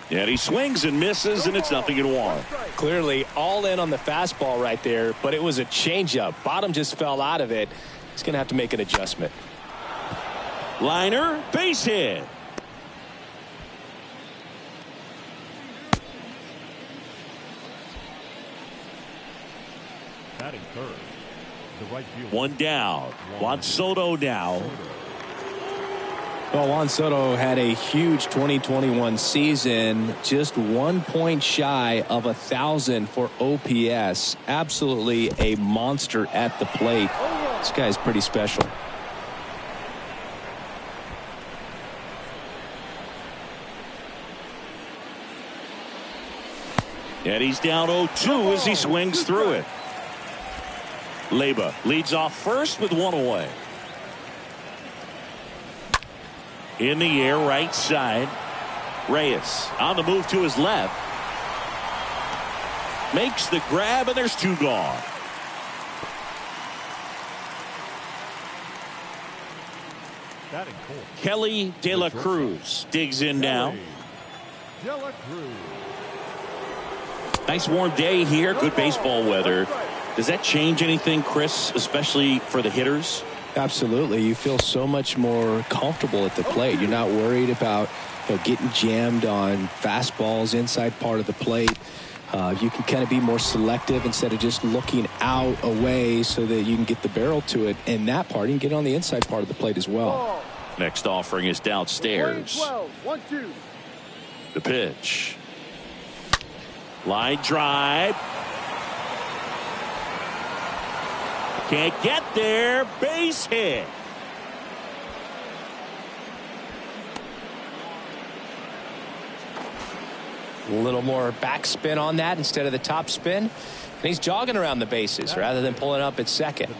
And he swings and misses, and it's 0-1. Clearly all in on the fastball right there, but it was a changeup. Bottom just fell out of it. He's going to have to make an adjustment. Liner, base hit. Batting third, the right fielder. One down. Juan Soto now. Well, Juan Soto had a huge 2021 season, just 1 point shy of 1,000 for OPS. Absolutely a monster at the plate. This guy's pretty special. And he's down 0-2 as he swings through it. Leyba leads off first with one away. In the air, right side. Reyes on the move to his left. Makes the grab, and there's two gone. Kelly De La Cruz digs in now. Nice warm day here. Good baseball weather. Does that change anything, Chris, especially for the hitters? Absolutely. You feel so much more comfortable at the plate. You're not worried about getting jammed on fastballs inside part of the plate. You can kind of be more selective instead of just looking out away so that you can get the barrel to it. And that part, you can get on the inside part of the plate as well. Next offering is downstairs. 1-2. The pitch. Line drive. Can't get there. Base hit. A little more backspin on that instead of the top spin. And he's jogging around the bases rather than pulling up at second.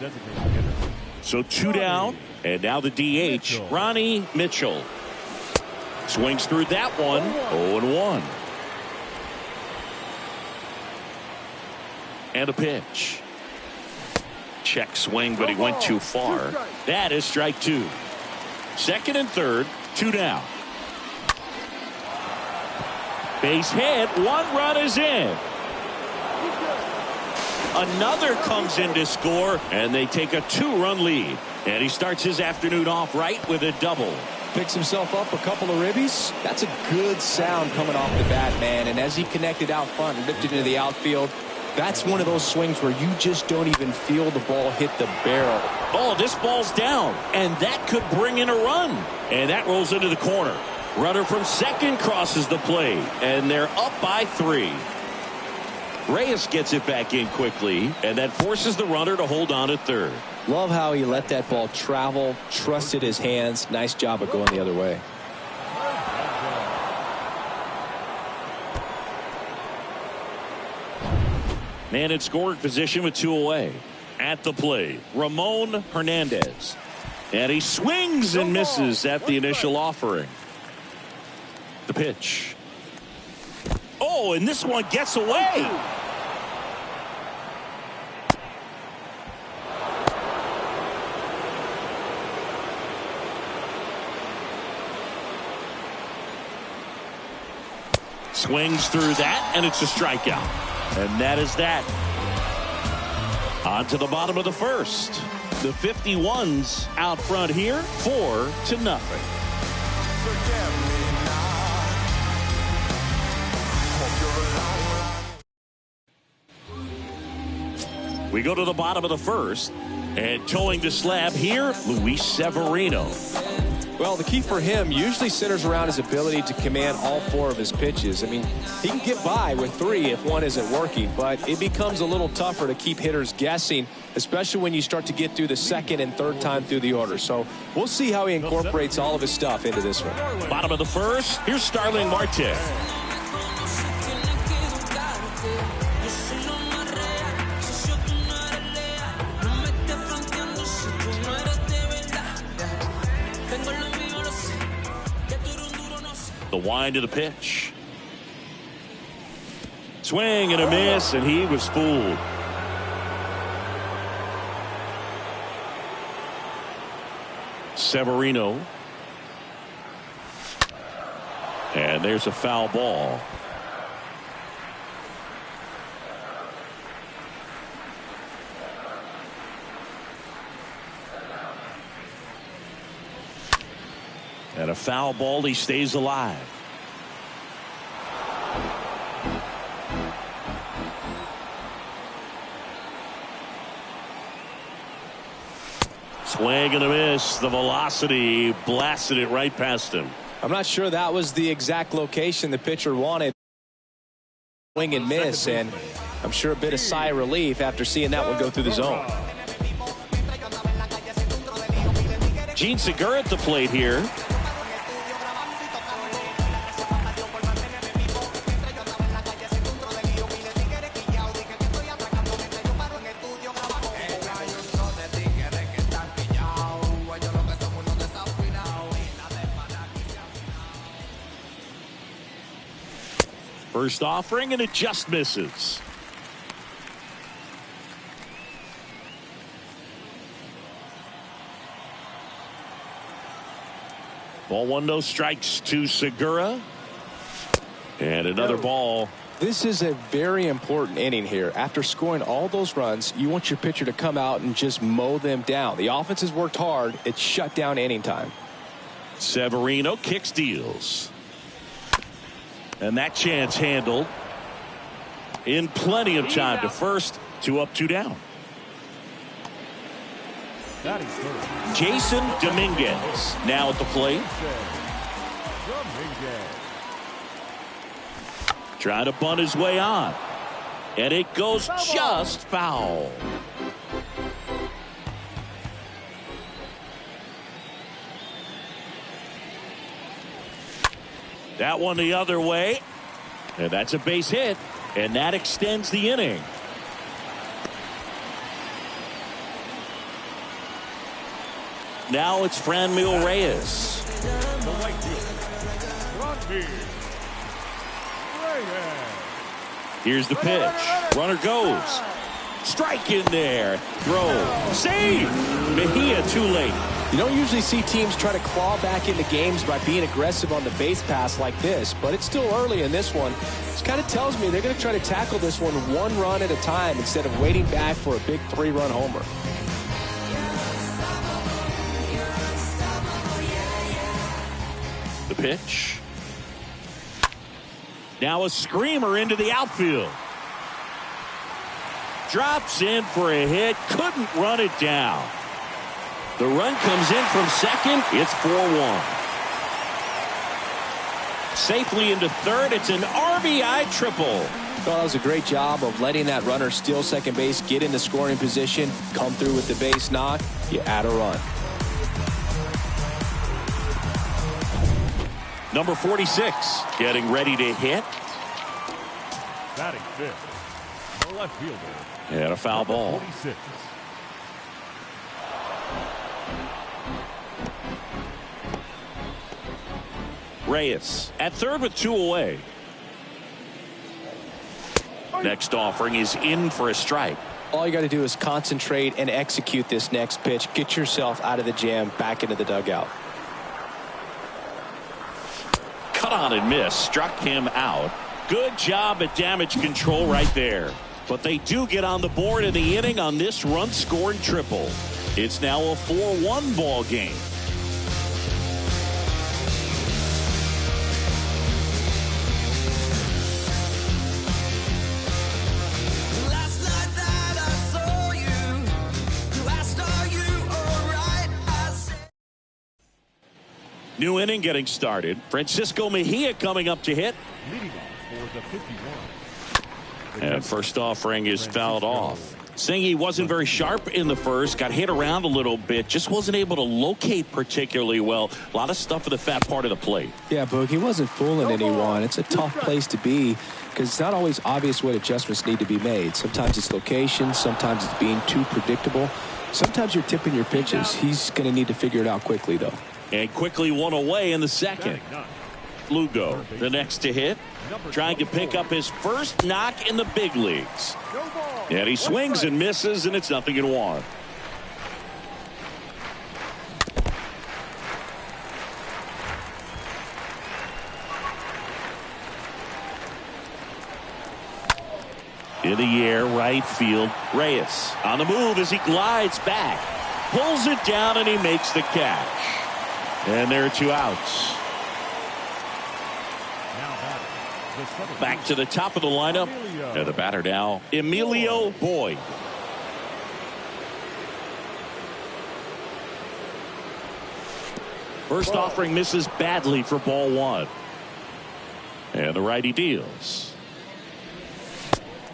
So two down. And now the DH, Ronnie Mitchell. Swings through that one. 0-1. And a pitch. Check swing, but he went too far. That is strike two. Second and third, two down. Base hit, one run is in. Another comes in to score, and they take a 2-run lead. And he starts his afternoon off right with a double. Picks himself up a couple of ribbies. That's a good sound coming off the bat, man. And as he connected out front and lifted into the outfield, that's one of those swings where you just don't even feel the ball hit the barrel. Oh, this ball's down, and that could bring in a run. And that rolls into the corner. Runner from second crosses the plate, and they're up by 3. Reyes gets it back in quickly, and that forces the runner to hold on at third. Love how he let that ball travel, trusted his hands. Nice job of going the other way. Man in scoring position with 2 away. At the plate, Ramon Hernandez. And he swings and misses at the initial offering. The pitch. Oh, and this one gets away. Swings through that, and it's a strikeout. And that is that. On to the bottom of the first. The 51s out front here, 4-0. We go to the bottom of the first, and towing the slab here, Luis Severino. Well, the key for him usually centers around his ability to command all 4 of his pitches. I mean, he can get by with 3 if one isn't working, but it becomes a little tougher to keep hitters guessing, especially when you start to get through the second and third time through the order. So we'll see how he incorporates all of his stuff into this one. Bottom of the first, here's Starling Marte. The wind of the pitch. Swing and a miss, and he was fooled. Severino. And there's a foul ball. And a foul ball, he stays alive. Swing and a miss. The velocity blasted it right past him. I'm not sure that was the exact location the pitcher wanted. Swing and miss, and I'm sure a bit of sigh of relief after seeing that one go through the zone. Gene Segura at the plate here. First offering, and it just misses. Ball one, no strikes to Segura. And another ball. This is a very important inning here. After scoring all those runs, you want your pitcher to come out and just mow them down. The offense has worked hard. It's shut down inning time. Severino kicks, deals. And that chance handled in plenty of time to first. 2 up, 2 down. Jason Dominguez now at the plate. Trying to bunt his way on. And it goes just foul. That one the other way. And that's a base hit. And that extends the inning. Now it's Franmil Reyes. Here's the pitch. Runner goes. Strike in there. Throw. Save. Mejia too late. You don't usually see teams try to claw back into games by being aggressive on the base pass like this, but it's still early in this one. This kind of tells me they're going to try to tackle this one run at a time instead of waiting back for a big 3-run homer. The pitch. Now a screamer into the outfield. Drops in for a hit. Couldn't run it down. The run comes in from second. It's 4-1. Safely into third. It's an RBI triple. Well, that was a great job of letting that runner steal second base, get in the scoring position, come through with the base knock. You add a run. Number 46 getting ready to hit. Batting fifth, the left fielder. And a foul ball. 46. Reyes at third with 2 away. Next offering is in for a strike. All you got to do is concentrate and execute this next pitch. Get yourself out of the jam, back into the dugout. Cut on and miss. Struck him out. Good job at damage control right there. But they do get on the board in the inning on this run-scoring triple. It's now a 4-1 ball game. New inning getting started. Francisco Mejia coming up to hit. Leading off for the 51. And first offering is fouled off. Saying he wasn't very sharp in the first. Got hit around a little bit. Just wasn't able to locate particularly well. A lot of stuff for the fat part of the plate. Yeah, Boog, he wasn't fooling anyone. It's a tough place to be because it's not always obvious what adjustments need to be made. Sometimes it's location. Sometimes it's being too predictable. Sometimes you're tipping your pitches. He's going to need to figure it out quickly, though. And quickly one away in the second. Lugo, the next to hit. Trying to pick up his first knock in the big leagues. And he swings and misses, and it's 0-1. In the air, right field. Reyes on the move as he glides back. Pulls it down and he makes the catch. And there are 2 outs. Back to the top of the lineup. And the batter now, Emilio Boyd. First offering misses badly for ball 1. And the righty deals.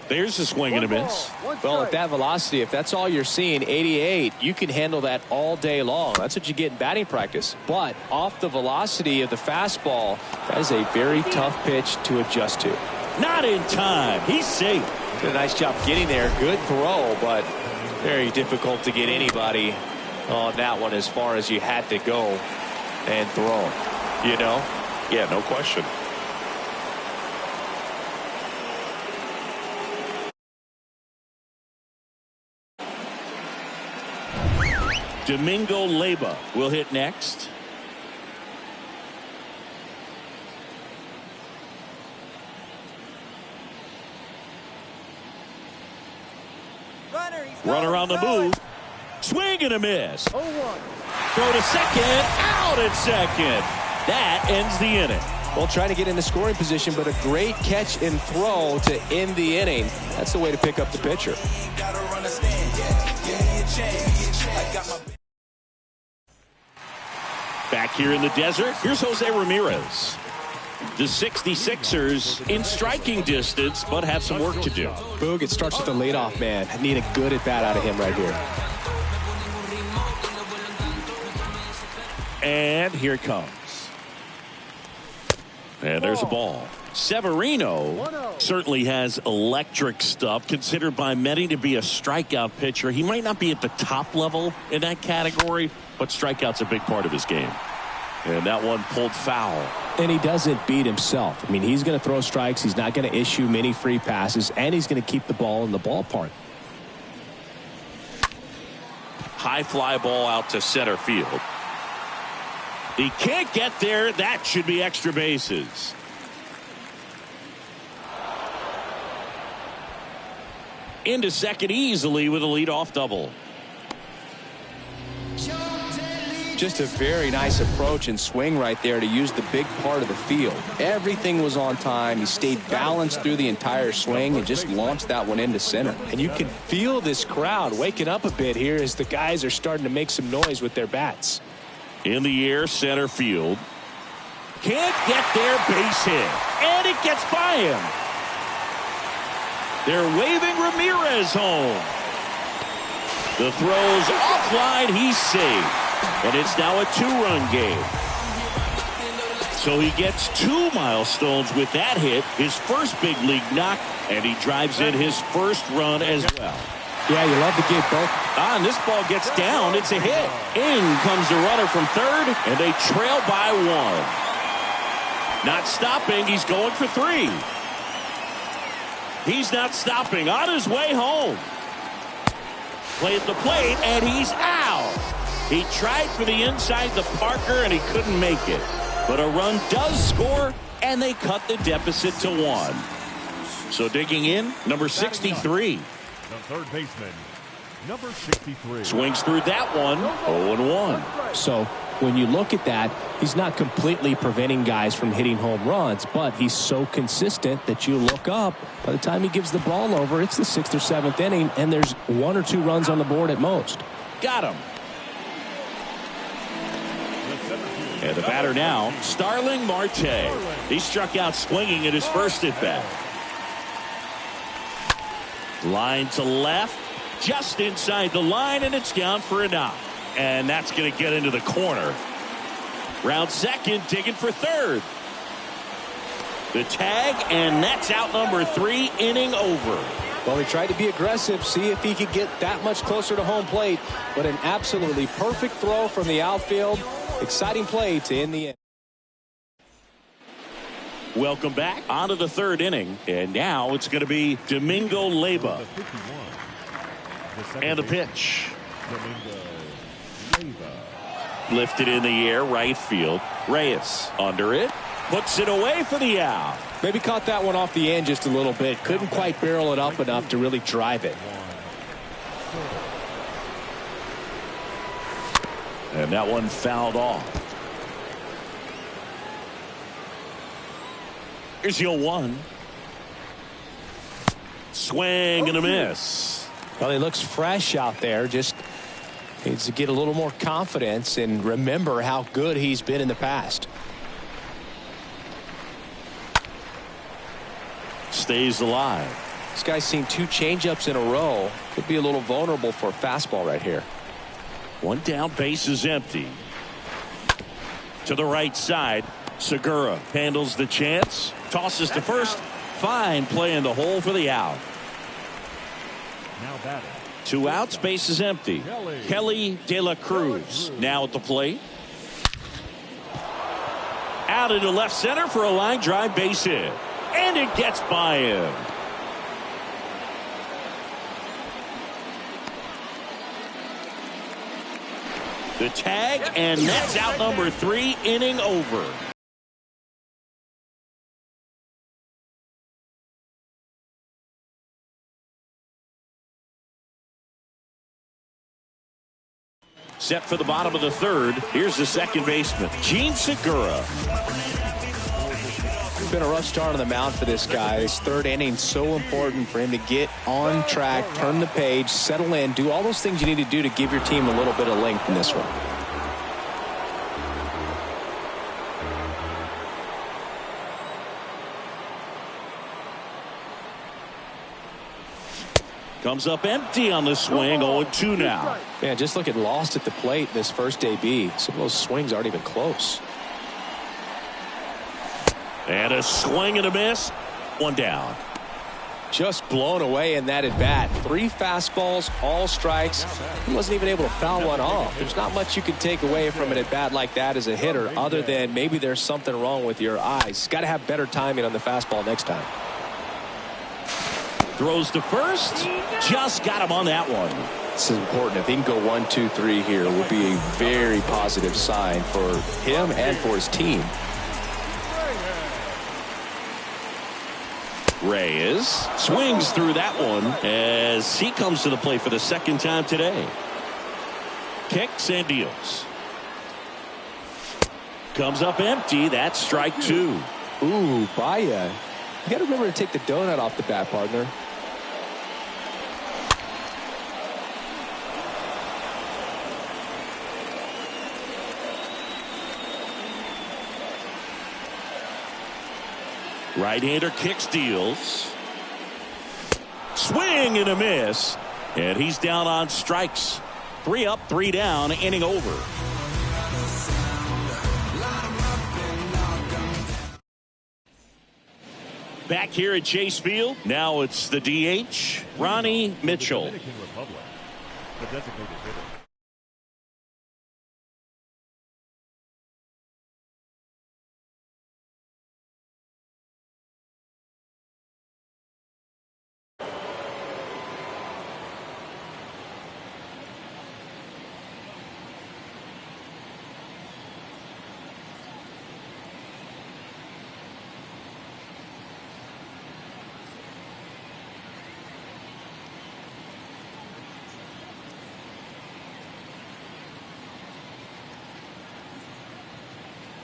There's a swing and a miss. Well, at that velocity, if that's all you're seeing, 88, you can handle that all day long. That's what you get in batting practice. But off the velocity of the fastball, that is a very tough pitch to adjust to. Not in time. He's safe. Did a nice job getting there. Good throw, but very difficult to get anybody on that one as far as you had to go and throw. You know? Yeah, no question. Domingo Leyba will hit next. Runner on the move. Swing and a miss. 0-1. Throw to second. Out at second. That ends the inning. Well, trying to get in the scoring position, but a great catch and throw to end the inning. That's the way to pick up the pitcher. Back here in the desert, here's Jose Ramirez. The 66ers in striking distance, but have some work to do. Boog, it starts with the leadoff man. I need a good at-bat out of him right here. And here it comes. And there's a ball. Severino certainly has electric stuff, considered by many to be a strikeout pitcher. He might not be at the top level in that category, but strikeout's a big part of his game. And that one pulled foul. And he doesn't beat himself. I mean, he's going to throw strikes. He's not going to issue many free passes, and he's going to keep the ball in the ballpark. High fly ball out to center field. He can't get there. That should be extra bases. Into second easily with a leadoff double. Just a very nice approach and swing right there to use the big part of the field. Everything was on time. He stayed balanced through the entire swing and just launched that one into center. And you can feel this crowd waking up a bit here as the guys are starting to make some noise with their bats. In the air, center field. Can't get there, base hit. And it gets by him. They're waving Ramirez home. The throw's offline. He's safe. And it's now a 2-run game. So he gets 2 milestones with that hit, his first big league knock, and he drives in his first run as well. Yeah, you love to get both. And this ball gets down. It's a hit. In comes the runner from third, and they trail by 1. Not stopping. He's going for 3. He's not stopping. On his way home. Play at the plate, and he's out. He tried for the inside the Parker, and he couldn't make it. But a run does score, and they cut the deficit to 1. So digging in, number 63. The third baseman, number 63. Swings through that one, 0-1. So when you look at that, he's not completely preventing guys from hitting home runs, but he's so consistent that you look up. By the time he gives the ball over, it's the 6th or 7th inning, and there's 1 or 2 runs on the board at most. Got him. And the batter now, Starling Marte. He struck out swinging at his first at-bat. Line to left, just inside the line, and it's down for a knock. And that's going to get into the corner. Round second, digging for third. The tag, and that's out number 3, inning over. Well, he tried to be aggressive, see if he could get that much closer to home plate, but an absolutely perfect throw from the outfield. Exciting play to end the end. Welcome back onto the 3rd inning, and now it's going to be Domingo Leyba. And the pitch. Domingo Leyba. Lifted in the air, right field. Reyes under it. Puts it away for the out. Maybe caught that one off the end just a little bit. Couldn't quite barrel it up enough to really drive it. And that one fouled off. Here's your 1. Swing and a miss. Well, he looks fresh out there. Just needs to get a little more confidence and remember how good he's been in the past. Stays alive. This guy's seen 2 changeups in a row. Could be a little vulnerable for a fastball right here. 1 down, base is empty. To the right side, Segura handles the chance. Tosses to first. Fine play in the hole for the out. Now batting. 2 outs, base is empty. Kelly De La Cruz now at the plate. Out into left center for a line drive, base hit. And it gets by him. The tag, and that's out number 3, inning over. Set for the bottom of the 3rd. Here's the second baseman, Gene Segura. It's been a rough start on the mound for this guy. This 3rd inning, so important for him to get on track, turn the page, settle in, do all those things you need to do to give your team a little bit of length in this one. Comes up empty on the swing. 0-2 now. Yeah, just looking lost at the plate in this first AB. Some of those swings aren't even close. And a swing and a miss. 1 down. Just blown away in that at bat. 3 fastballs, all strikes. He wasn't even able to foul one off. There's not much you can take away from an at bat like that as a hitter, other than maybe there's something wrong with your eyes. Got to have better timing on the fastball next time. Throws to first. Just got him on that one. This is important. If he can go 1, 2, 3 here, it will be a very positive sign for him and for his team. Reyes swings through that one as he comes to the plate for the 2nd time today. Kicks and deals. Comes up empty. That's strike 2. Ooh, Baya. You got to remember to take the donut off the bat, partner. Right-hander kicks, deals. Swing and a miss. And he's down on strikes. 3 up, 3 down, inning over. Back here at Chase Field. Now it's the DH, Ronnie Mitchell. Dominican Republic, the designated hitter.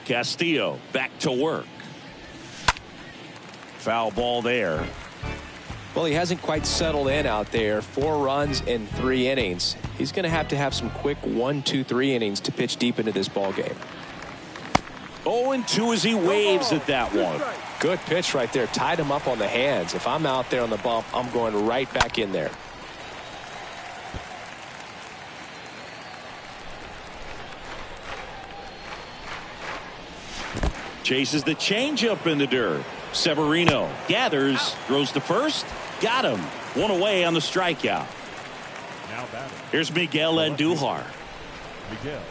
Castillo back to work. Foul ball there. Well, he hasn't quite settled in out there. 4 runs in 3 innings. He's going to have some quick 1, 2, 3 innings to pitch deep into this ball game. 0-2 as he waves at that one. Good pitch right there. Tied him up on the hands. If I'm out there on the bump, I'm going right back in there. Chases the changeup in the dirt. Severino gathers, throws to first, got him. 1 away on the strikeout. Now batting. Here's Miguel Andujar. Miguel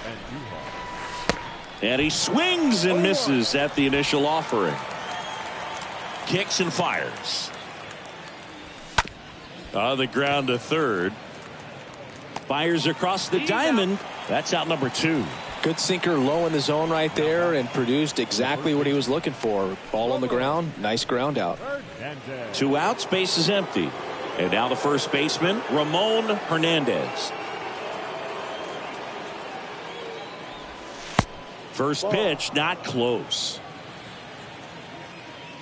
Andujar. And he swings and misses at the initial offering. Kicks and fires. On the ground to third. Fires across the diamond. That's out number 2. Good sinker low in the zone right there and produced exactly what he was looking for. Ball on the ground. Nice ground out. 2 outs, base is empty. And now the first baseman, Ramon Hernandez. First pitch, not close.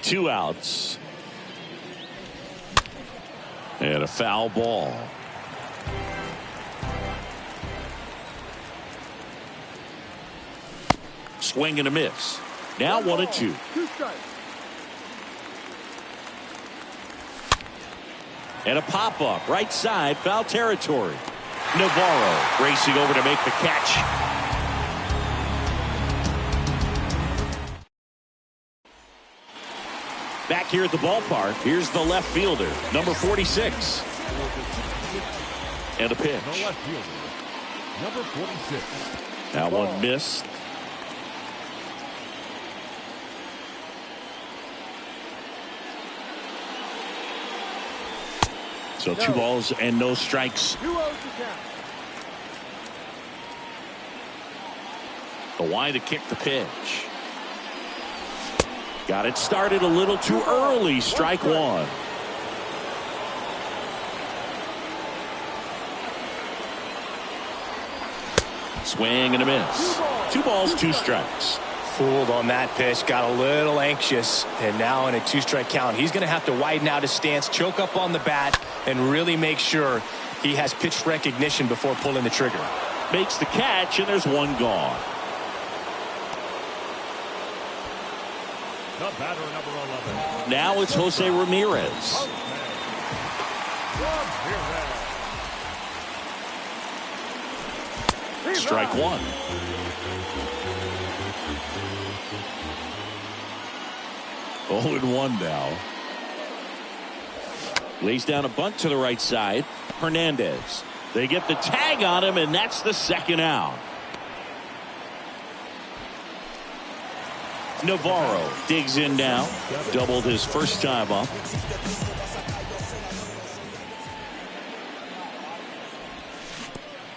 2 outs. And a foul ball. Swing and a miss. Now 1-2. And a pop-up right side, foul territory. Navarro racing over to make the catch. Back here at the ballpark, here's the left fielder, number 46. And a pitch. The left fielder, number 46. That one missed. So 2 balls and no strikes. The wind to kick the pitch. Got it started a little too early. Strike 1. Swing and a miss. 2 balls, 2 strikes. Fooled on that pitch, got a little anxious, and now in a 2-strike count, he's going to have to widen out his stance, choke up on the bat, and really make sure he has pitch recognition before pulling the trigger. Makes the catch, and there's 1 gone. The batter, number 11. Now it's Jose Ramirez. Strike 1. Oh, and 1 now. Lays down a bunt to the right side. Hernandez. They get the tag on him, and that's the 2nd out. Navarro digs in now. Doubled his first time up.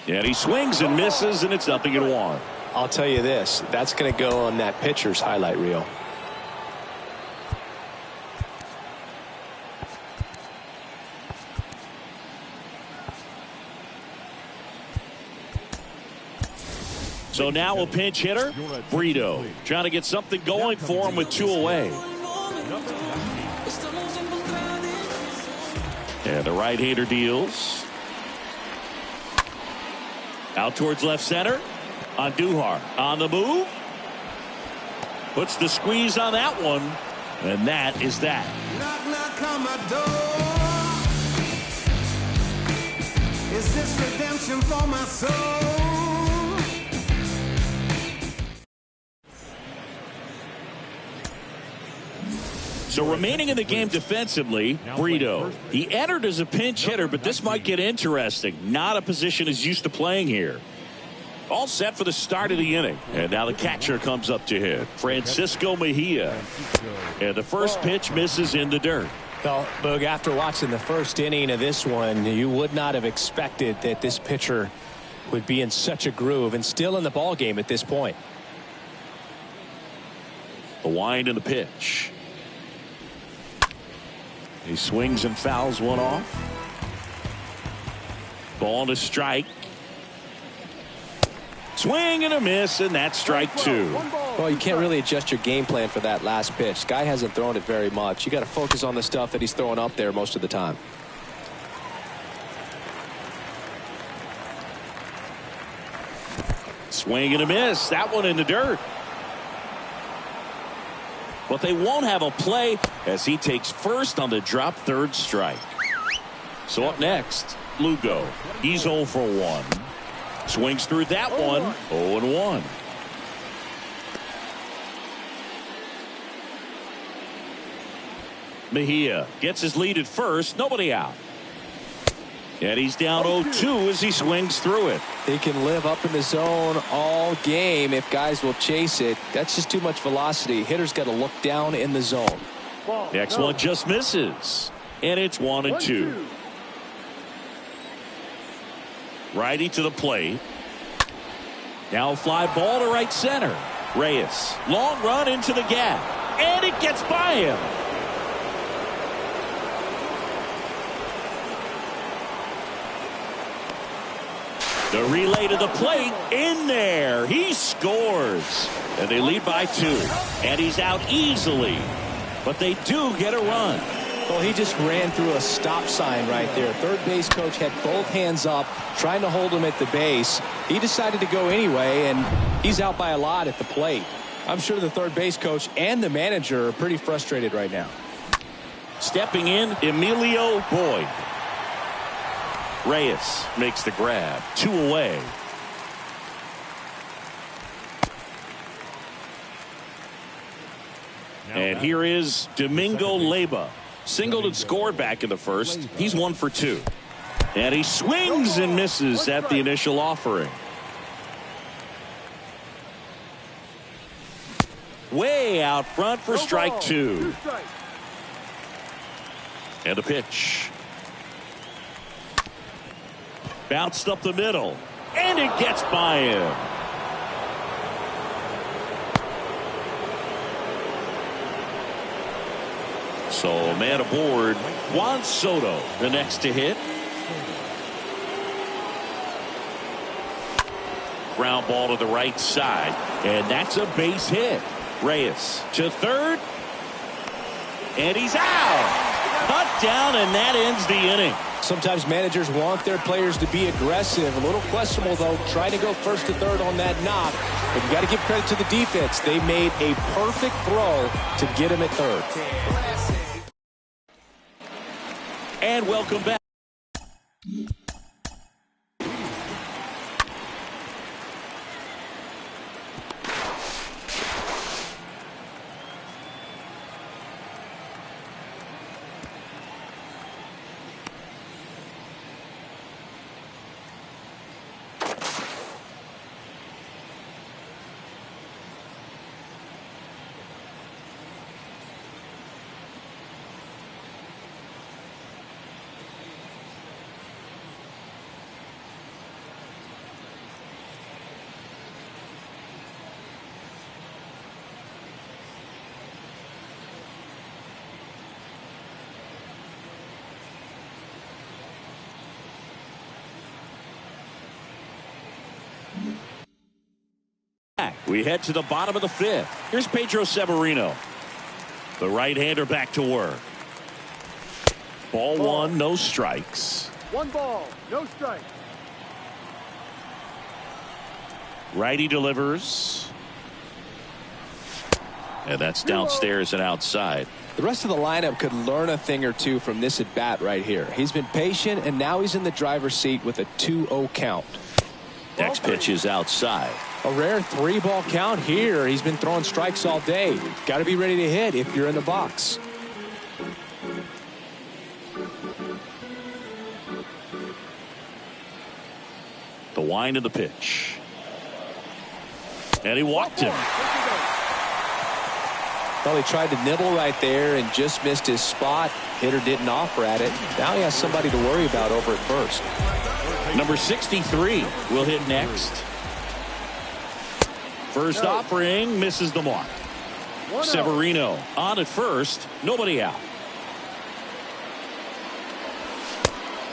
And he swings and misses, and it's 0-1. I'll tell you this, that's going to go on that pitcher's highlight reel. So now a pinch hitter, Brito, trying to get something going for him with 2 away. And the right-hander deals. Out towards left center. Andujar on the move. Puts the squeeze on that one. And that is that. Knock, knock on my door. Is this redemption for my soul? So remaining in the game defensively, Brito. He entered as a pinch hitter, but this might get interesting. Not a position he's used to playing here. All set for the start of the inning. And now the catcher comes up to hit. Francisco Mejia. And the first pitch misses in the dirt. Well, Boog, after watching the first inning of this one, you would not have expected that this pitcher would be in such a groove and still in the ball game at this point. The wind and the pitch. He swings and fouls one off. Ball to strike. Swing and a miss, and that's strike 2. Well, you can't really adjust your game plan for that last pitch. Guy hasn't thrown it very much. You got to focus on the stuff that he's throwing up there most of the time. Swing and a miss. That one in the dirt. But they won't have a play as he takes first on the drop 3rd strike. So up next, Lugo. He's 0 for 1. Swings through that one. 0-1. Mejia gets his lead at first. Nobody out. And he's down 0-2 as he swings through it. He can live up in the zone all game if guys will chase it. That's just too much velocity. Hitter's got to look down in the zone. Next one just misses. And it's 1-2. Righty to the plate. Now a fly ball to right center. Reyes, long run into the gap, and it gets by him. The relay to the plate, in there. He scores. And they lead by 2. And he's out easily. But they do get a run. Well, he just ran through a stop sign right there. Third base coach had both hands up, trying to hold him at the base. He decided to go anyway, and he's out by a lot at the plate. I'm sure the third base coach and the manager are pretty frustrated right now. Stepping in, Emilio Boyd. Reyes makes the grab. 2 away. And here is Domingo Leyba. Singled and scored back in the first. He's 1 for 2. And he swings and misses at the initial offering. Way out front for strike 2. And a pitch. Bounced up the middle. And it gets by him. So man aboard, Juan Soto, the next to hit. Ground ball to the right side, and that's a base hit. Reyes to third, and he's out. Cut down, and that ends the inning. Sometimes managers want their players to be aggressive. A little questionable, though, trying to go first to third on that knock. But you got to give credit to the defense. They made a perfect throw to get him at third. And welcome back. We head to the bottom of the 5th. Here's Pedro Severino. The right-hander back to work. Ball 1, no strikes. 1 ball, no strikes. Righty delivers. And that's downstairs and outside. The rest of the lineup could learn a thing or two from this at bat right here. He's been patient, and now he's in the driver's seat with a 2-0 count. Next pitch is outside. A rare 3-ball count here. He's been throwing strikes all day. Got to be ready to hit if you're in the box. The wind of the pitch. And he walked him. Well, he tried to nibble right there and just missed his spot. Hitter didn't offer at it. Now he has somebody to worry about over at first. Number 63 will hit next. First offering misses the mark. Severino on at first. Nobody out.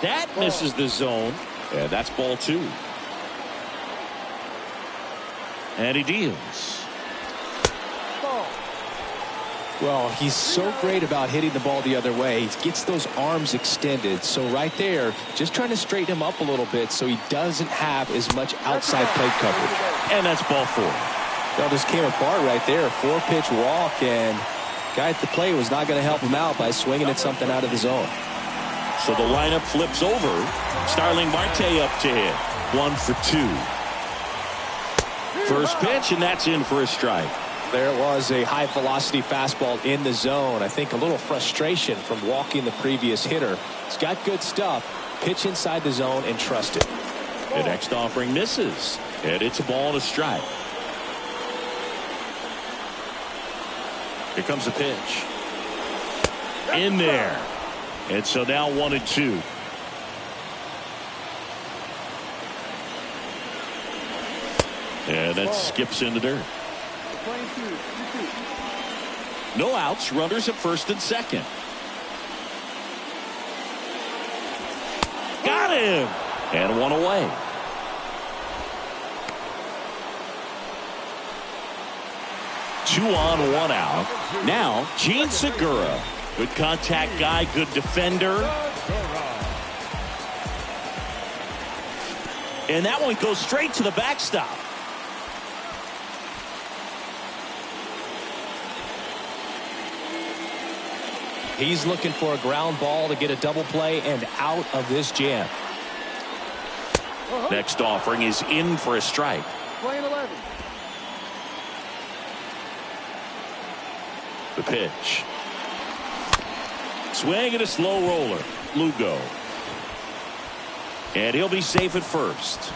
That misses the zone. And that's ball 2. And he deals. Well, he's so great about hitting the ball the other way. He gets those arms extended. So right there, just trying to straighten him up a little bit so he doesn't have as much outside plate coverage. And that's ball 4. Well, this came apart right there. A 4-pitch walk, and guy at the plate was not going to help him out by swinging at something out of the zone. So the lineup flips over. Starling Marte up to hit. 1 for 2. First pitch, and that's in for a strike. There it was, a high-velocity fastball in the zone. I think a little frustration from walking the previous hitter. He's got good stuff. Pitch inside the zone and trust it. The next offering misses, and it's a ball and a strike. Here comes the pitch. In there. And so now 1-2. And that skips in the dirt. No outs, runners at first and second. Got him! And one away. Two on, one out. Now, Gene Segura. Good contact guy, good defender. And that one goes straight to the backstop. He's looking for a ground ball to get a double play and out of this jam. Next offering is in for a strike. Playing 11. The pitch. Swing and a slow roller. Lugo. And he'll be safe at first.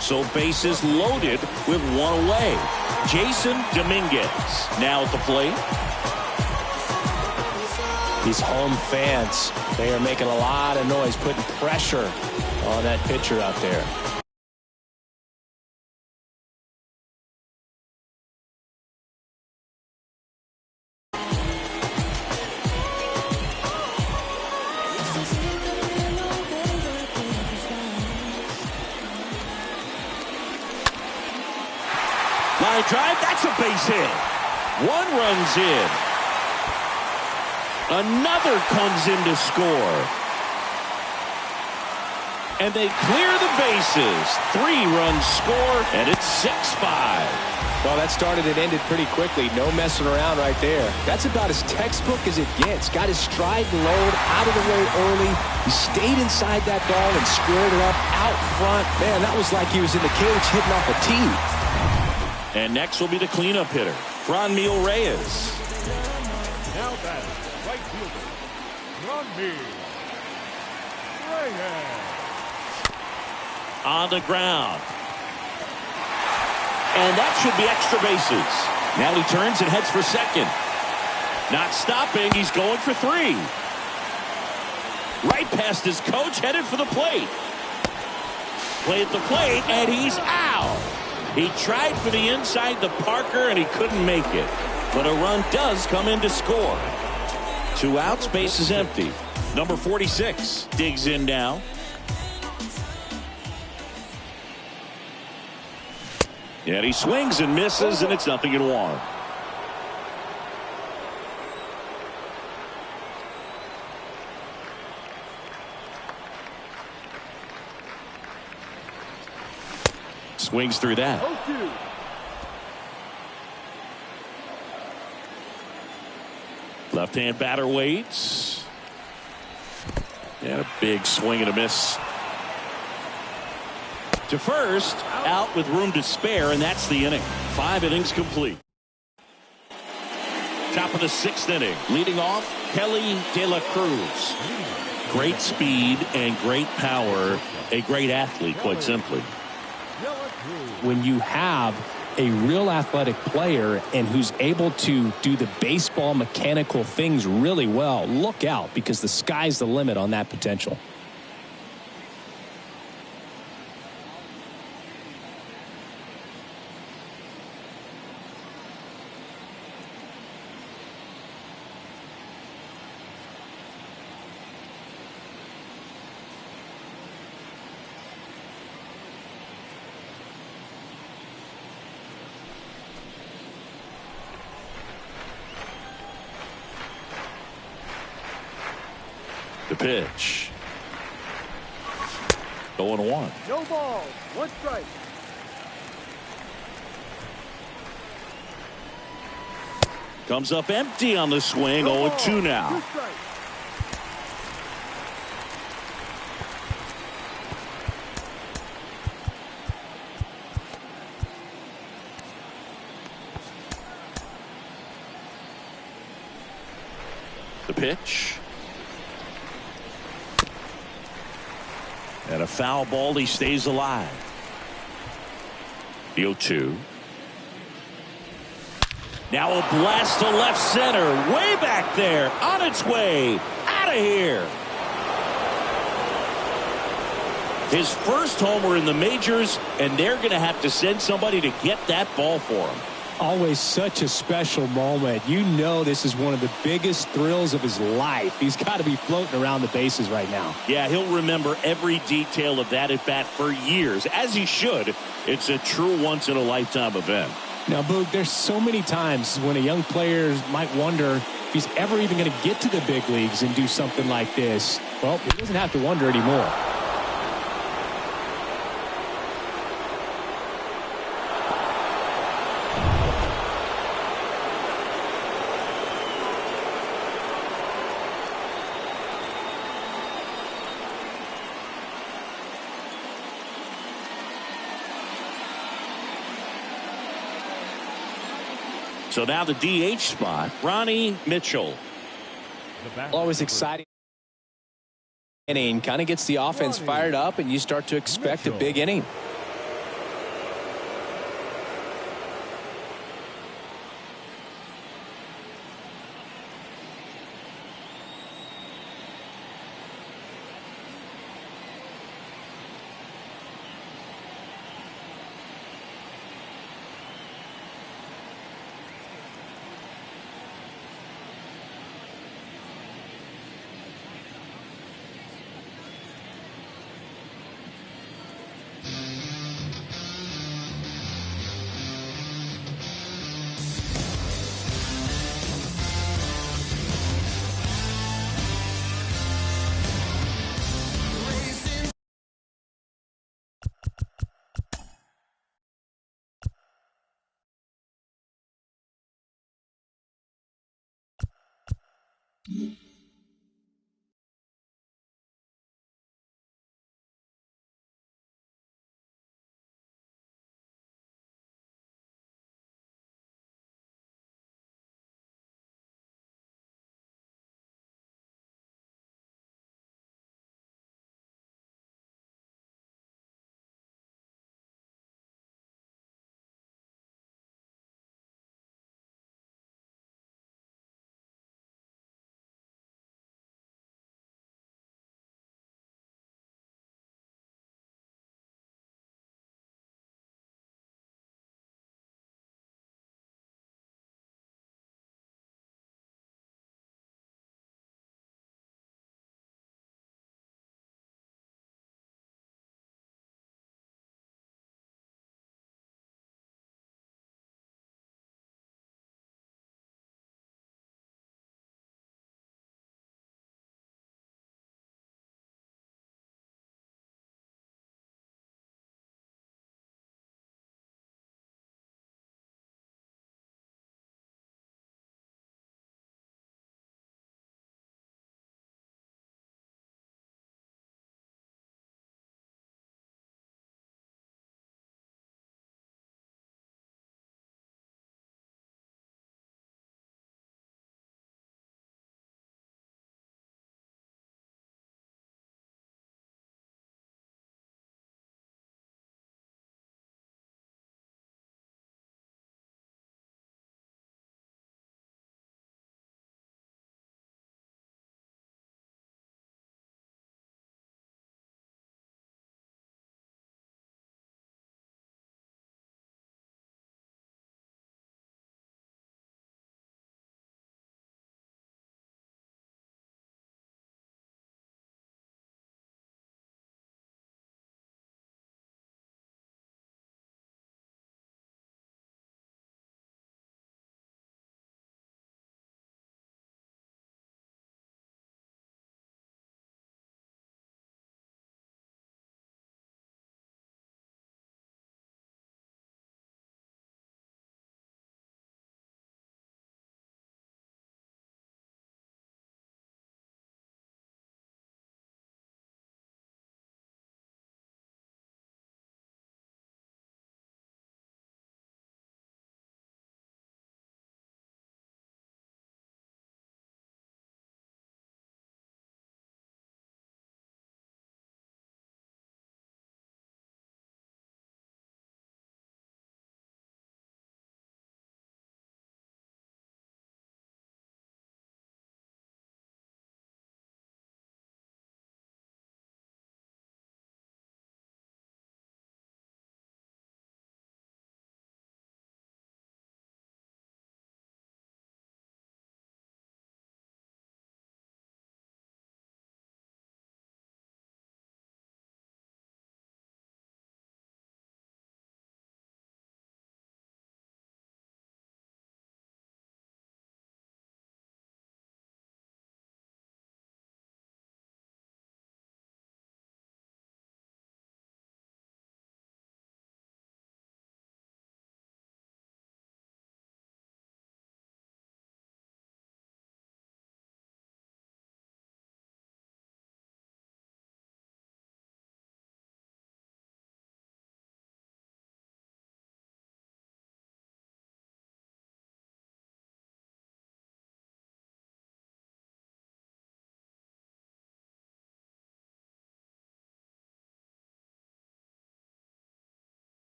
So bases loaded with one away. Jason Dominguez now at the plate. These home fans, they are making a lot of noise, putting pressure on that pitcher out there. Line drive, that's a base hit. One runs in. Another comes in to score. And they clear the bases. 3-run score, and it's 6-5. Well, that started and ended pretty quickly. No messing around right there. That's about as textbook as it gets. Got his stride and load out of the way early. He stayed inside that ball and squared it up out front. Man, that was like he was in the cage hitting off a tee. And next will be the cleanup hitter, Franmil Reyes. Now batting, right fielder, Conmigo. Reyes. On the ground. And that should be extra bases. Now he turns and heads for second. Not stopping, he's going for 3. Right past his coach, headed for the plate. Play at the plate, and he's out. He tried for the inside the Parker, and he couldn't make it. But a run does come in to score. 2 outs, base is empty. Number 46 digs in now. And he swings and misses, and it's 0-1. Swings through that. Left-hand batter waits. And a big swing and a miss. To first, out with room to spare, and that's the inning. 5 innings complete. Top of the 6th inning. Leading off, Kelly De La Cruz. Great speed and great power. A great athlete, quite simply. When you have a real athletic player and who's able to do the baseball mechanical things really well, look out, because the sky's the limit on that potential. The pitch. 0-1. No ball, 1 strike. Comes up empty on the swing. 0-2 now. 2 strikes. The pitch. And a foul ball. He stays alive. The 0-2. Now a blast to left center. Way back there. On its way. Out of here. His first homer in the majors, and they're going to have to send somebody to get that ball for him. Always such a special moment. You know this is one of the biggest thrills of his life. He's got to be floating around the bases right now. Yeah, he'll remember every detail of that at bat for years, as he should. It's a true once-in-a-lifetime event. Now, Boog, there's so many times when a young player might wonder if he's ever even going to get to the big leagues and do something like this. Well, he doesn't have to wonder anymore. So now the DH spot, Ronnie Mitchell. Always exciting inning. Kind of gets the offense fired up, and you start to expect a big inning.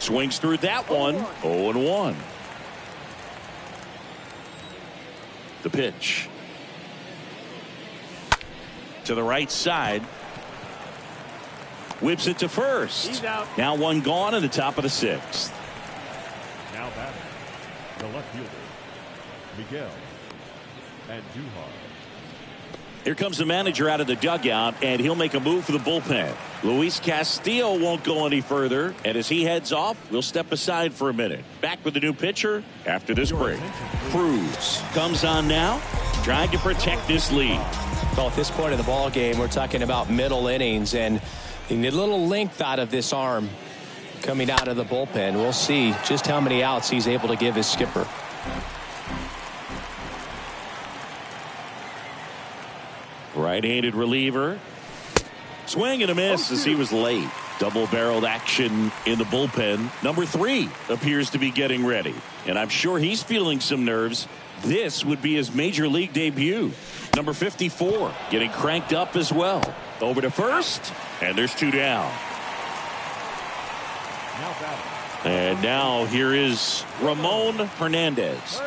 Swings through that one. 0-1. The pitch. To the right side. Whips it to first. Now one gone in the top of the 6th. Now batting, the left fielder, Miguel Andujar. Here comes the manager out of the dugout, and he'll make a move for the bullpen. Luis Castillo won't go any further, and as he heads off, we'll step aside for a minute. Back with the new pitcher after this break. Cruz comes on now, trying to protect this lead. Well, at this point of the ball game, we're talking about middle innings, and you need a little length out of this arm coming out of the bullpen. We'll see just how many outs he's able to give his skipper. Right-handed reliever. Swing and a miss as he was late. Double-barreled action in the bullpen. Number 3 appears to be getting ready. And I'm sure he's feeling some nerves. This would be his major league debut. Number 54 getting cranked up as well. Over to first. And there's 2 down. And now here is Ramon Hernandez.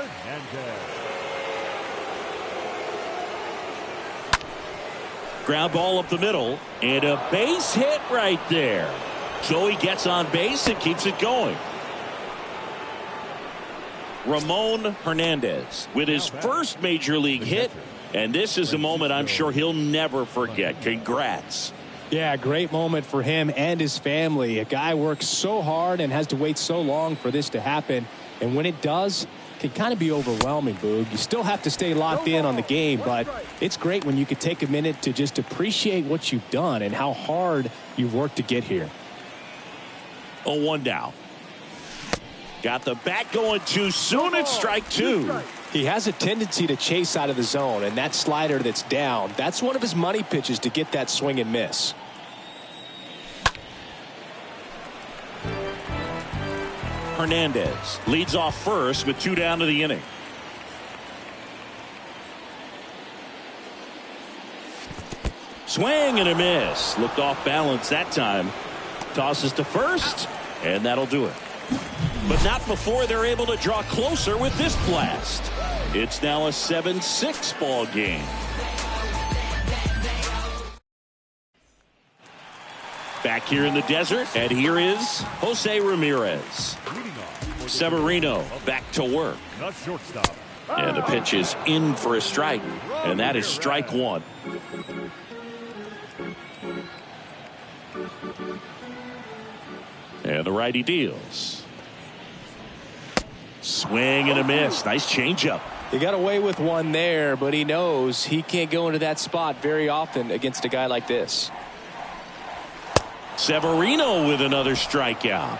Ground ball up the middle, and a base hit right there. So he gets on base and keeps it going. Ramon Hernandez with his first major league hit, and this is a moment I'm sure he'll never forget. Congrats. Yeah, great moment for him and his family. A guy works so hard and has to wait so long for this to happen, and when it does, it can kind of be overwhelming, Boog. You still have to stay locked in on the game, but it's great when you could take a minute to just appreciate what you've done and how hard you've worked to get here. 0-1 now. Got the bat going too soon. It's strike 2. He has a tendency to chase out of the zone, and that slider that's down, that's one of his money pitches to get that swing and miss. Hernandez leads off first with 2 down to the inning. Swing and a miss. Looked off balance that time. Tosses to first, and that'll do it. But not before they're able to draw closer with this blast. It's now a 7-6 ball game. Back here in the desert, and here is Jose Ramirez. Severino back to work. And the pitch is in for a strike, and that is strike 1. And the righty deals. Swing and a miss. Nice changeup. He got away with one there, but he knows he can't go into that spot very often against a guy like this. Severino with another strikeout.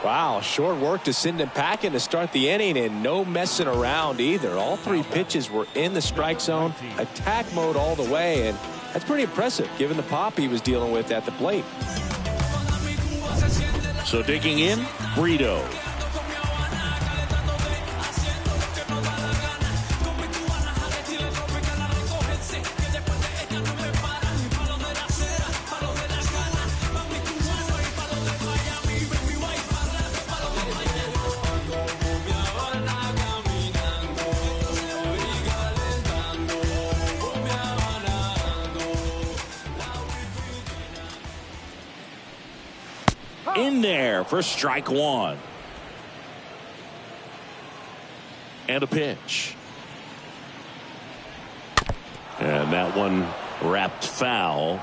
Wow, short work to send him packing to start the inning, and no messing around either. All 3 pitches were in the strike zone, attack mode all the way, and that's pretty impressive given the pop he was dealing with at the plate. So digging in, Brito. In there for strike 1. And a pitch. And that one wrapped foul.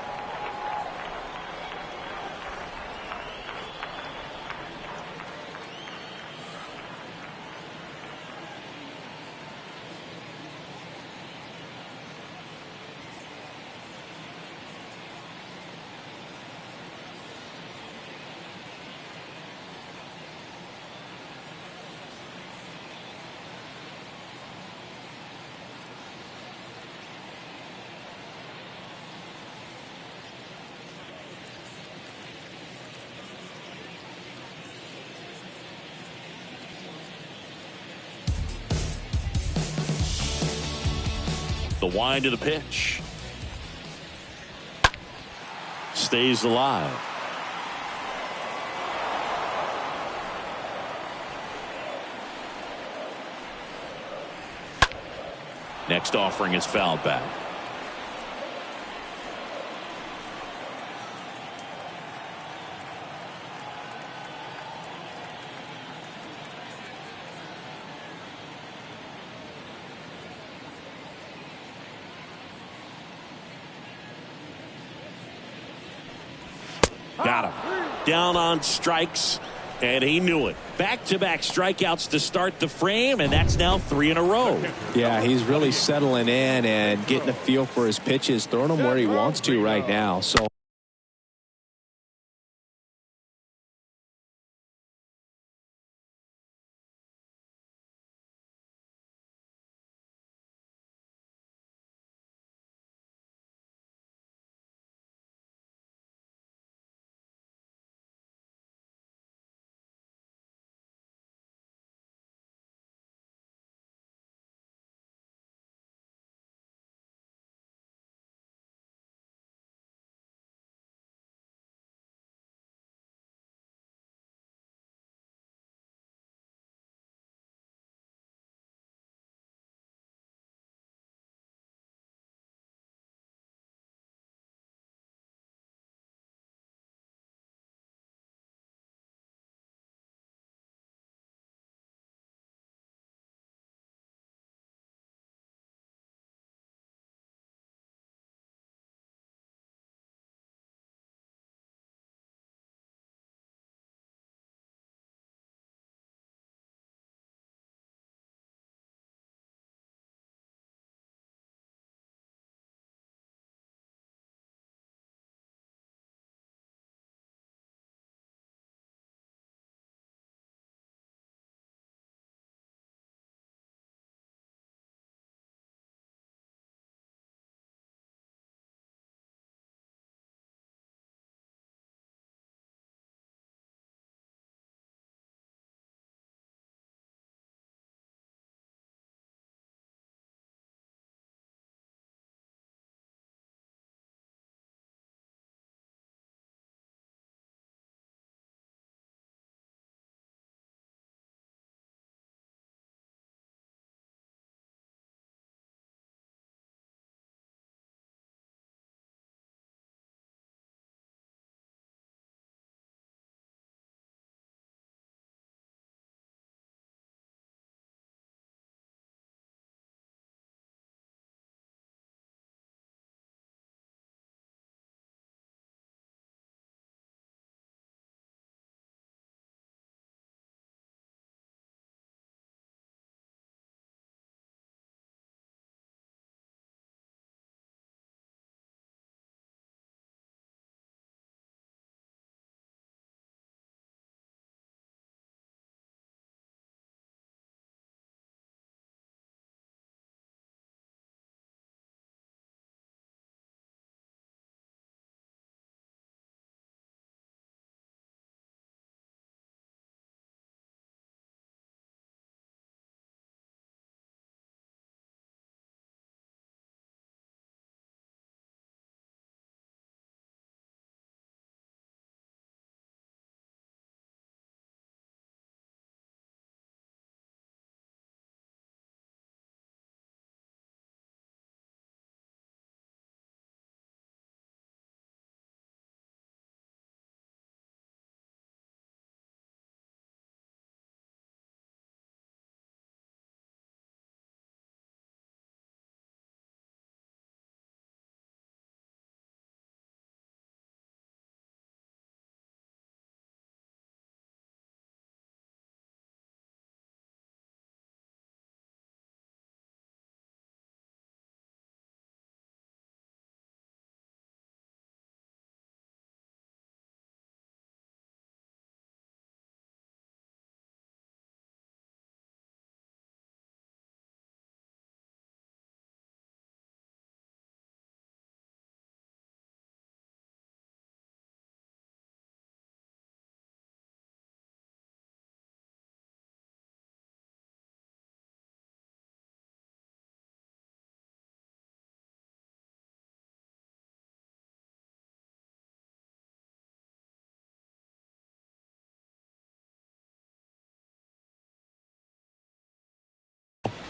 The wind of the pitch. Stays alive. next offering is fouled back. Got him. Down on strikes, and he knew it. Back-to-back strikeouts to start the frame, and that's now 3 in a row. Yeah, he's really settling in and getting a feel for his pitches, throwing them where he wants to right now. So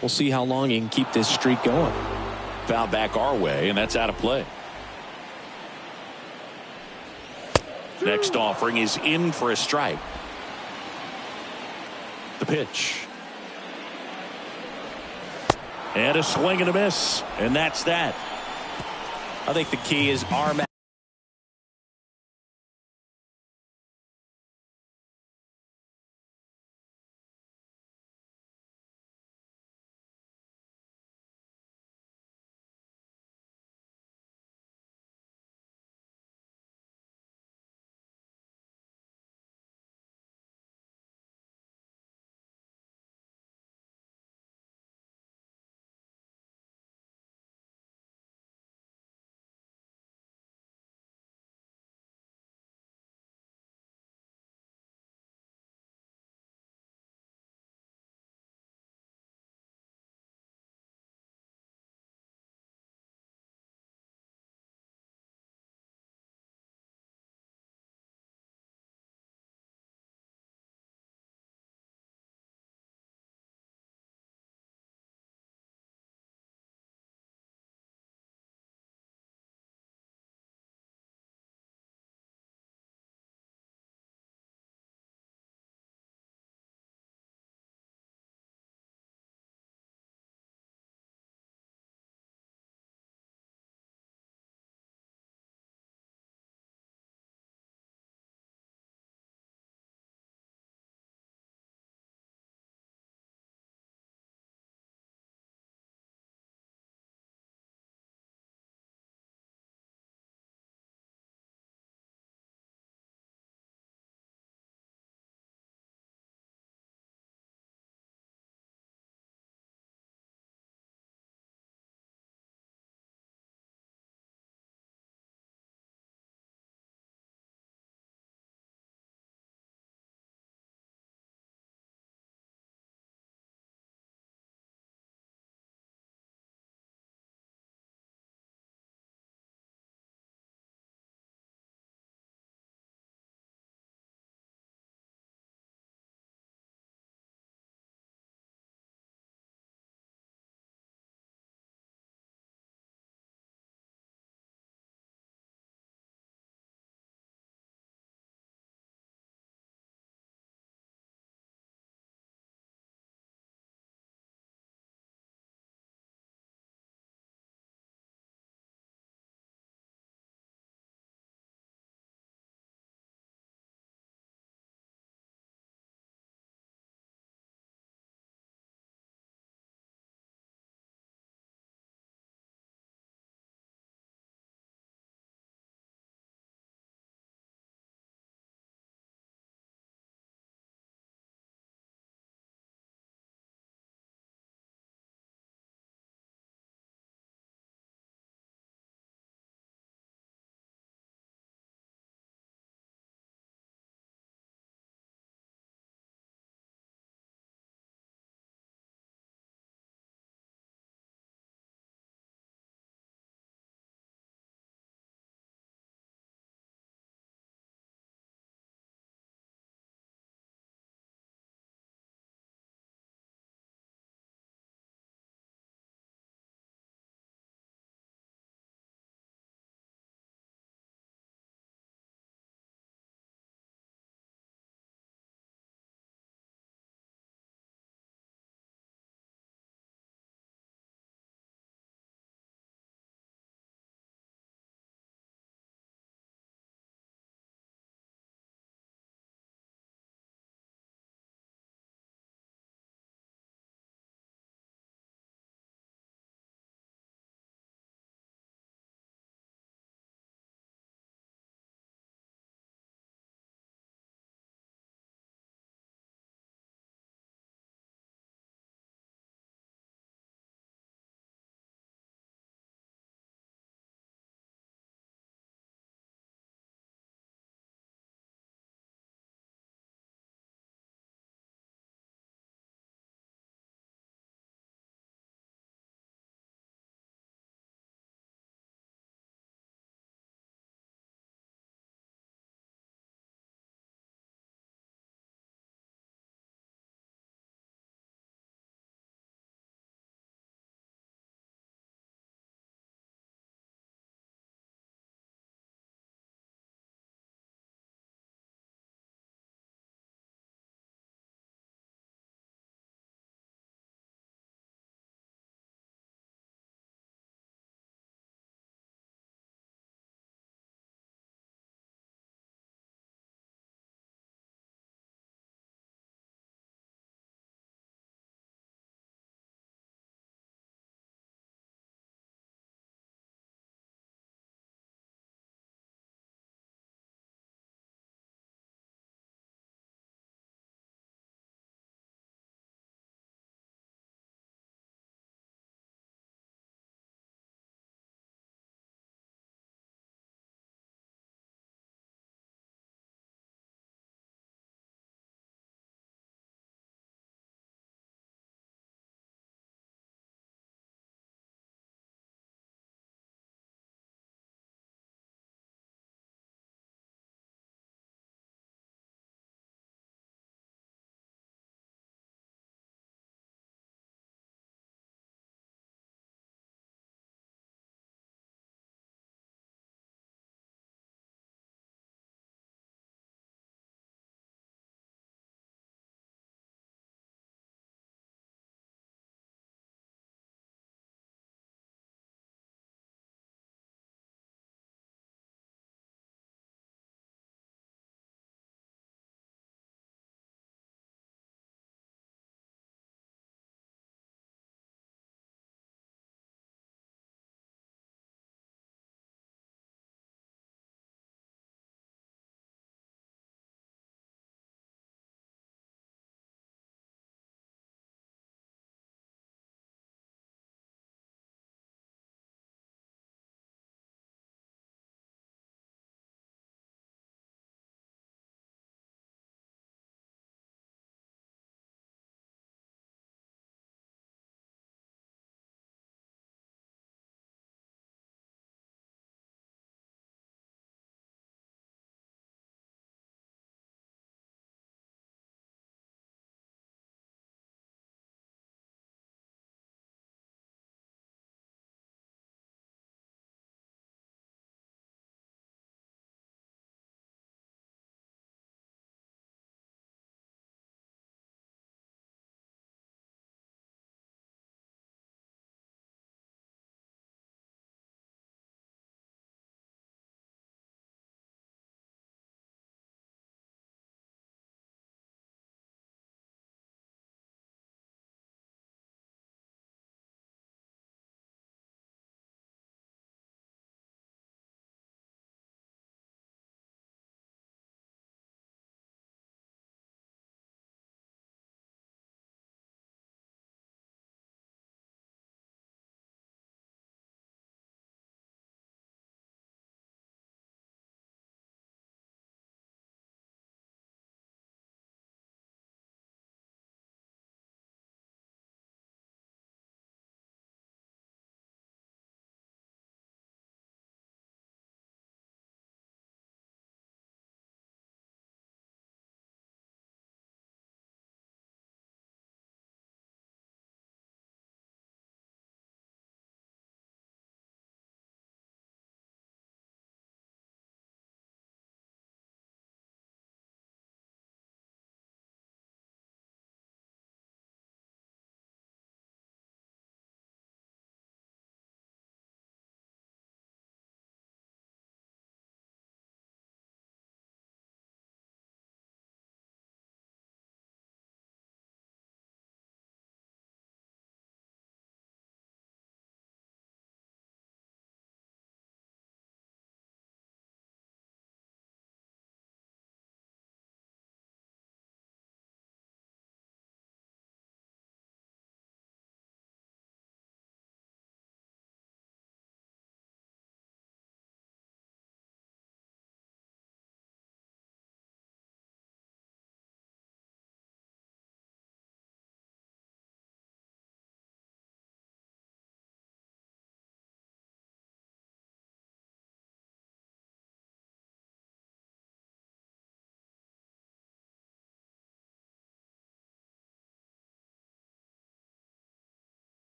we'll see how long he can keep this streak going. Foul back our way, and that's out of play. Next offering is in for a strike. The pitch. And a swing and a miss. And that's that. I think the key is arm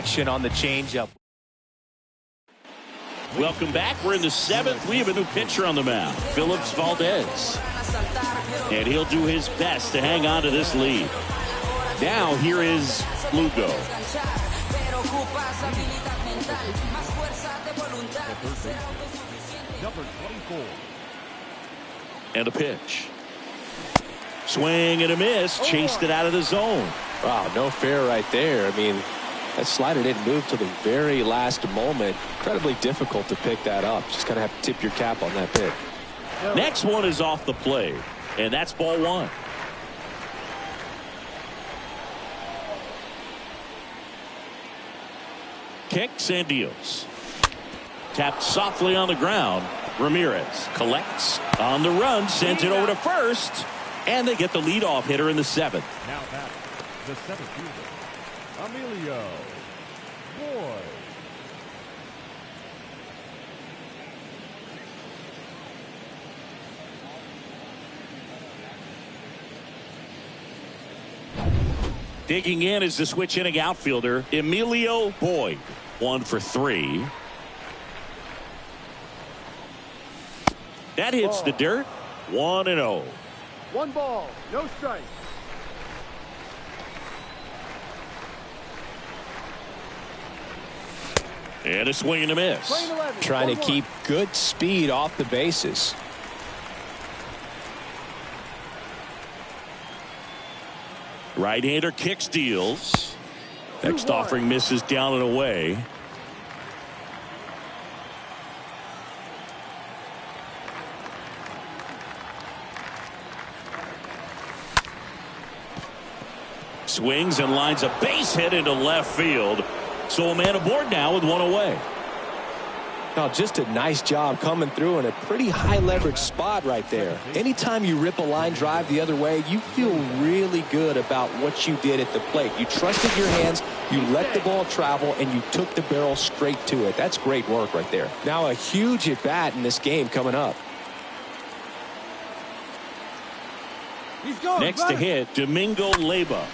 action on the changeup. Welcome back. We're in the 7th. We have a new pitcher on the mound, Phillips Valdez. And he'll do his best to hang on to this lead. Now here is Lugo. Number 24. And a pitch. Swing and a miss. Chased it out of the zone. Wow, no fair right there. I mean, that slider didn't move till the very last moment. Incredibly difficult to pick that up. Just kind of have to tip your cap on that pitch. Next one is off the plate, and that's ball 1. Kicks and deals. Tapped softly on the ground. Ramirez collects on the run, sends it over to first, and they get the leadoff hitter in the 7th. Now batting, the 7th fielder, Emilio Boyd. Digging in is the switch inning outfielder, Emilio Boyd. 1 for 3. That hits the dirt. 1-0. 1 ball, no strike. And a swing and a miss. Trying to keep good speed off the bases. Right-hander kicks, deals. Next offering misses down and away. Swings and lines a base hit into left field. So a man aboard now with 1 away. Now, just a nice job coming through in a pretty high leverage spot right there. Anytime you rip a line drive the other way, you feel really good about what you did at the plate. You trusted your hands, you let the ball travel, and you took the barrel straight to it. That's great work right there. Now a huge at bat in this game coming up. Next to hit, Domingo Leyba.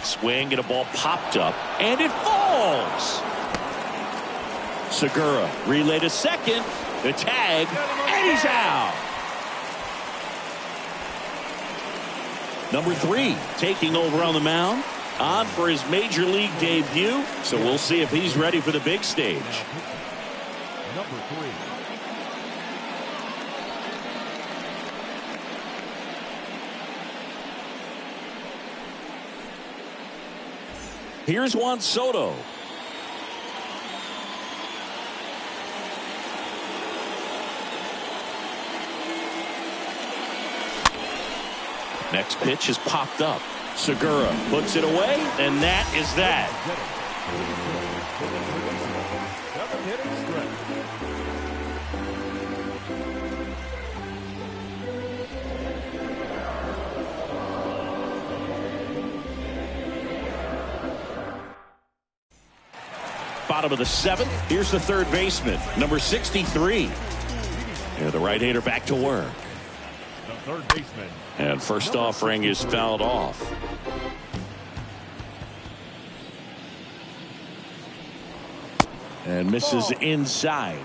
Swing and a ball popped up, and it falls. Segura relay to second. The tag, and he's out. Number 3 taking over on the mound, on for his major league debut. So we'll see if he's ready for the big stage. Number 3. Here's Juan Soto. Next pitch is popped up. Segura puts it away, and that is that. 7-hitter stretch. Bottom of the 7th. Here's the third baseman, number 63. And the right-hander back to work. The third baseman. And first offering is fouled off. And misses inside.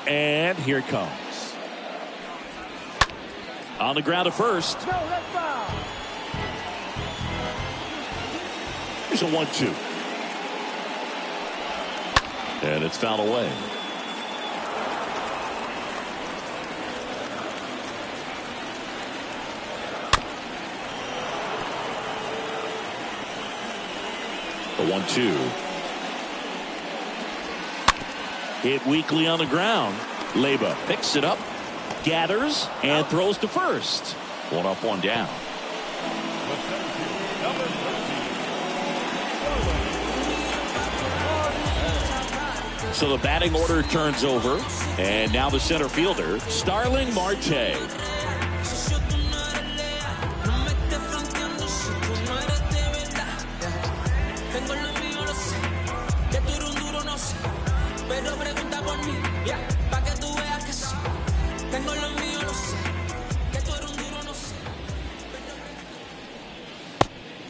And here it comes. On the ground at first. Here's a 1-2. And it's fouled away. The 1-2. Hit weakly on the ground. Leyba picks it up, gathers, and throws to first. 1 up, 1 down. So the batting order turns over, and now the center fielder, Starling Marte.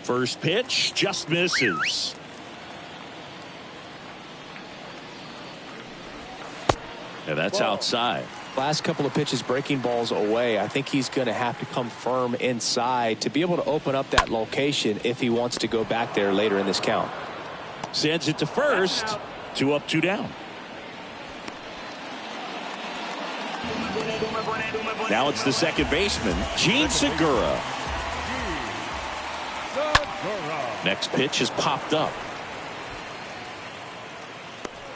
First pitch just misses. And that's outside. Last couple of pitches breaking balls away. I think he's going to have to come firm inside to be able to open up that location if he wants to go back there later in this count. Sends it to first. 2 up, 2 down. Now it's the second baseman, Gene Segura. Next pitch is popped up.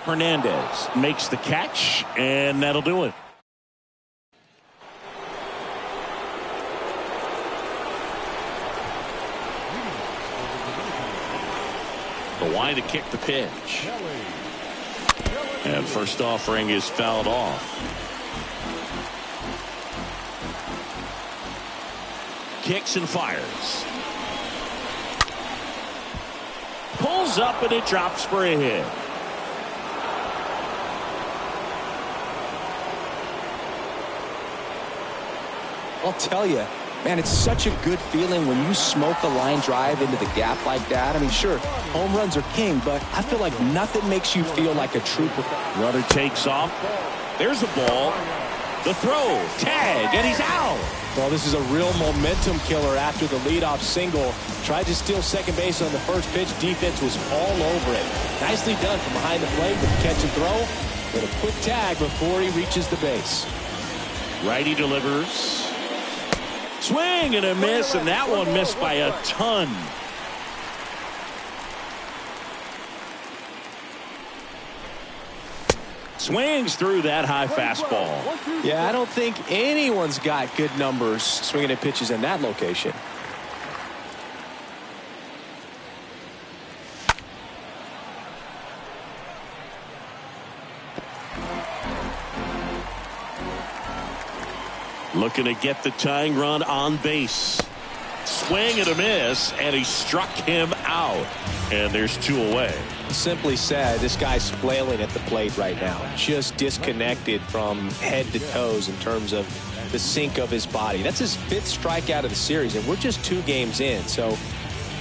Hernandez makes the catch, and that'll do it. The line to kick the pitch. And first offering is fouled off. Kicks and fires. Pulls up and it drops for a hit. I'll tell you, man, it's such a good feeling when you smoke a line drive into the gap like that. I mean, sure, home runs are king, but I feel like nothing makes you feel like a trooper. Runner takes off. There's a ball. The throw, tag, and he's out. Well, this is a real momentum killer after the leadoff single. Tried to steal second base on the first pitch. Defense was all over it. Nicely done from behind the plate with catch and throw. With a quick tag before he reaches the base. Righty delivers. Swing and a miss, and that one missed by a ton. Swings through that high fastball. Yeah, I don't think anyone's got good numbers swinging at pitches in that location. Looking to get the tying run on base. Swing and a miss, and he struck him out. And there's 2 away. Simply said, this guy's flailing at the plate right now. Just disconnected from head to toes in terms of the sink of his body. That's his 5th strikeout of the series, and we're just 2 games in. So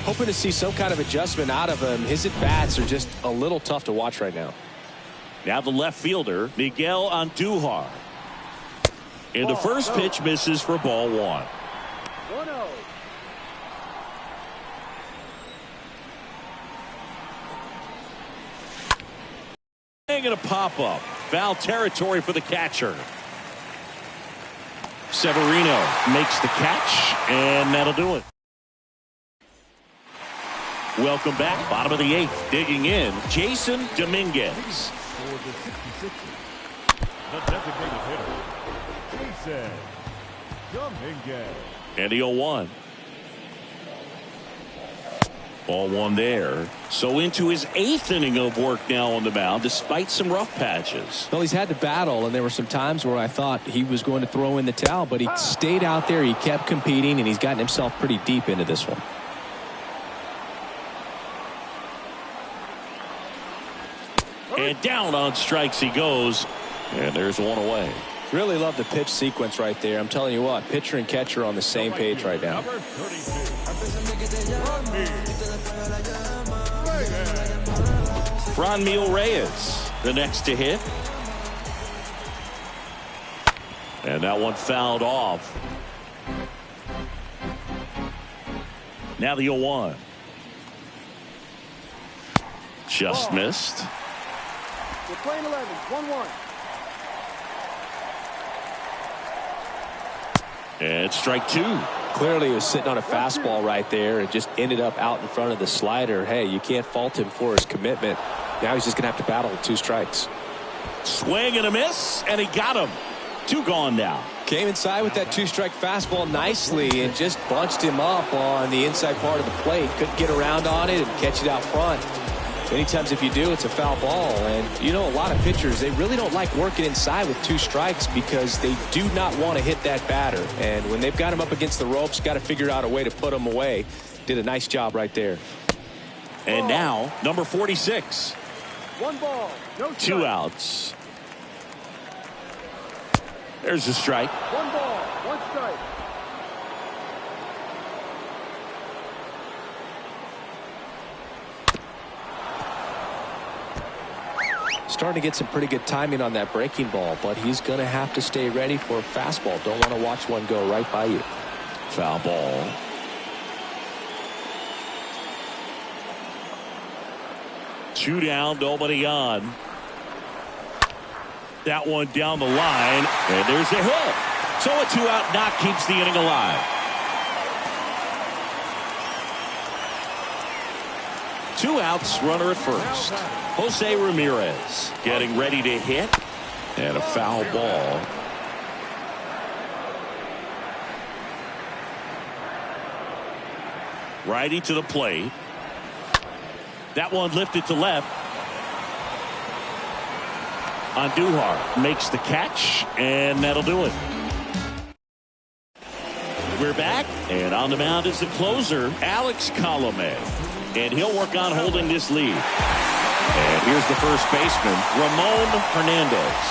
hoping to see some kind of adjustment out of him. His at-bats are just a little tough to watch right now. Now the left fielder, Miguel Andujar. And the first pitch misses for ball 1. 1-0. And a pop-up. Foul territory for the catcher. Severino makes the catch, and that'll do it. Welcome back. Bottom of the 8th. Digging in, Jason Dominguez. For the 66ers, the designated hitter, Jason Dominguez. And the 0-1. Ball 1 there. So into his 8th inning of work now on the mound, despite some rough patches. Well, he's had to battle, and there were some times where I thought he was going to throw in the towel, but he stayed out there, he kept competing, and he's gotten himself pretty deep into this one. And down on strikes he goes, and there's 1 away. Really love the pitch sequence right there. I'm telling you what, pitcher and catcher are on the same page right now. Number 32. Franmil Reyes, the next to hit. And that one fouled off. Now the 0-1. Just missed. We're playing 11. 1-1. And strike 2. Clearly he was sitting on a fastball right there and just ended up out in front of the slider. Hey, you can't fault him for his commitment. Now he's just going to have to battle with 2 strikes. Swing and a miss, and he got him. 2 gone now. Came inside with that 2-strike fastball nicely and just bunched him up on the inside part of the plate. Couldn't get around on it and catch it out front. Many times if you do, it's a foul ball. And, you know, a lot of pitchers, they really don't like working inside with 2 strikes because they do not want to hit that batter. And when they've got him up against the ropes, got to figure out a way to put him away. Did a nice job right there. And now, number 46. 1 ball, no strike. 2 outs. There's a strike. 1 ball, 1 strike. Starting to get some pretty good timing on that breaking ball, but he's going to have to stay ready for a fastball. Don't want to watch one go right by you. Foul ball. Two down, nobody on. That one down the line, and there's a hit. So a 2-out knock keeps the inning alive. 2 outs, runner at first. Jose Ramirez getting ready to hit, and a foul ball. Righty to the plate. That one lifted to left. Andujar makes the catch, and that'll do it. We're back, and on the mound is the closer, Alex Apollenme. And he'll work on holding this lead. And here's the first baseman, Ramon Hernandez.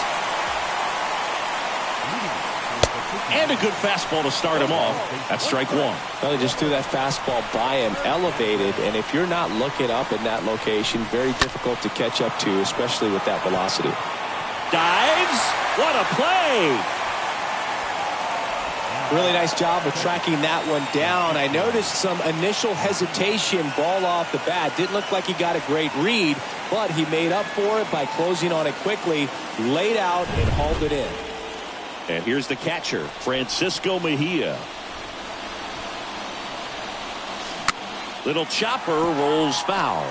And a good fastball to start him off. That's strike 1. Well, he just threw that fastball by him, elevated, and if you're not looking up in that location, very difficult to catch up to, especially with that velocity. Dives. What a play. Really nice job of tracking that one down. I noticed some initial hesitation, ball off the bat. Didn't look like he got a great read, but he made up for it by closing on it quickly, laid out, and hauled it in. And here's the catcher, Francisco Mejia. Little chopper rolls foul.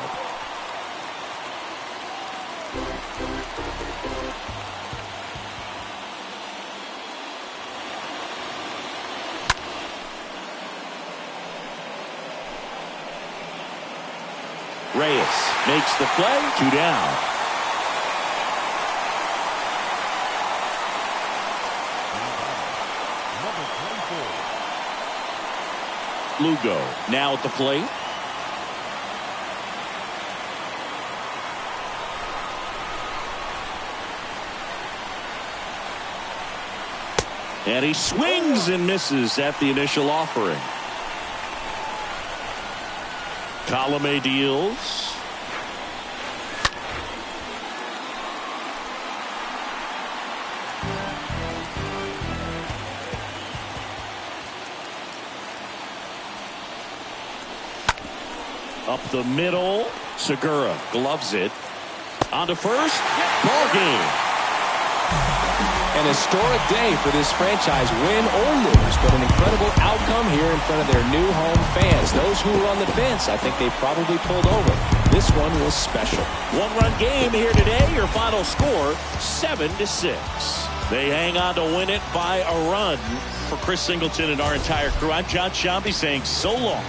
Reyes makes the play. 2 down. Lugo now at the plate. And he swings and misses at the initial offering. Apollenme deals. Up the middle. Segura gloves it. On to first. Ball game. An historic day for this franchise, win or lose, but an incredible outcome here in front of their new home fans. Those who were on the fence, I think they probably pulled over. This one was special. 1-run game here today. Your final score, 7-6. They hang on to win it by a run. For Chris Singleton and our entire crew, I'm John Shambi saying so long.